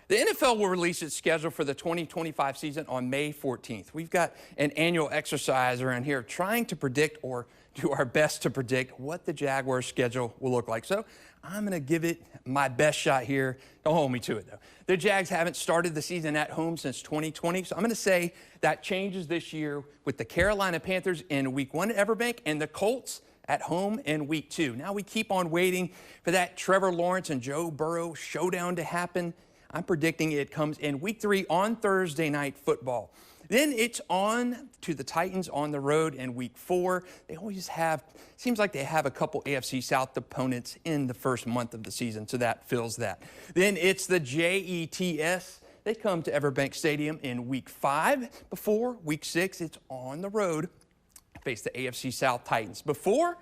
The NFL will release its schedule for the 2025 season on May 14th. We've got an annual exercise around here trying to predict or do our best to predict what the Jaguars schedule will look like. So I'm going to give it my best shot here. Don't hold me to it, though. The Jags haven't started the season at home since 2020, so I'm going to say that changes this year with the Carolina Panthers in Week 1 at Everbank and the Colts at home in Week 2. Now we keep on waiting for that Trevor Lawrence and Joe Burrow showdown to happen. I'm predicting it comes in Week 3 on Thursday Night Football. Then it's on to the Titans on the road in Week 4. They always have, seems like they have a couple AFC South opponents in the first month of the season, so that fills that. Then it's the Jets. They come to Everbank Stadium in Week 5. Before Week 6, it's on the road to face the AFC South Titans. Before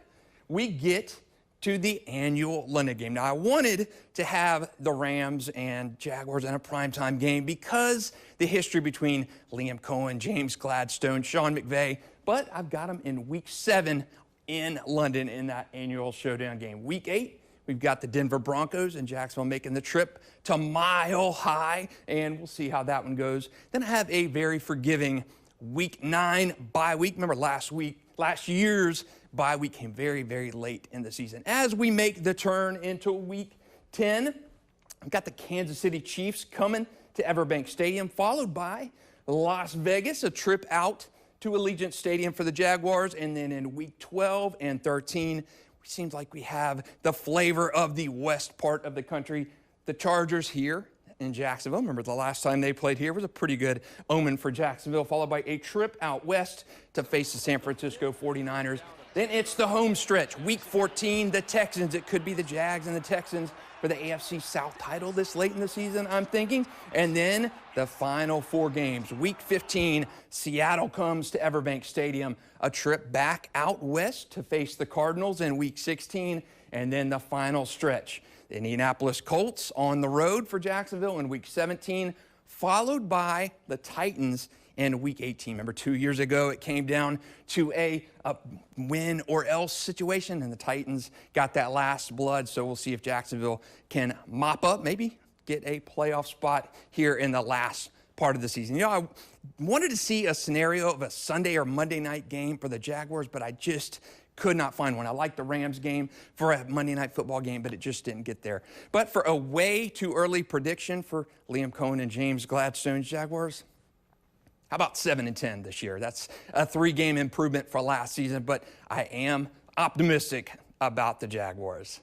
we get to the annual London game. Now, I wanted to have the Rams and Jaguars in a primetime game because the history between Liam Cohen, James Gladstone, Sean McVay, but I've got them in Week 7 in London in that annual showdown game. Week 8, we've got the Denver Broncos and Jacksonville making the trip to Mile High, and we'll see how that one goes. Then I have a very forgiving Week 9 bye week. Remember last year's bye week came very, very late in the season. As we make the turn into Week 10, I've got the Kansas City Chiefs coming to Everbank Stadium, followed by Las Vegas, a trip out to Allegiant Stadium for the Jaguars. And then in Week 12 and 13, it seems like we have the flavor of the west part of the country. The Chargers here in Jacksonville. Remember, the last time they played here was a pretty good omen for Jacksonville, followed by a trip out west to face the San Francisco 49ers. Then it's the home stretch, Week 14, the Texans. It could be the Jags and the Texans for the AFC South title this late in the season, I'm thinking. And then the final 4 games. Week 15, Seattle comes to Everbank Stadium, a trip back out west to face the Cardinals in Week 16, and then the final stretch. The Indianapolis Colts on the road for Jacksonville in Week 17, followed by the Titans in Week 18. Remember, 2 years ago, it came down to a win or else situation, and the Titans got that last blood. So we'll see if Jacksonville can mop up, maybe get a playoff spot here in the last part of the season. You know, I wanted to see a scenario of a Sunday or Monday night game for the Jaguars, but I just could not find one. I like the Rams game for a Monday Night Football game, but it just didn't get there. But for a way too early prediction for Liam Cohen and James Gladstone's Jaguars, how about 7-10 this year? That's a 3-game improvement for last season, but I am optimistic about the Jaguars.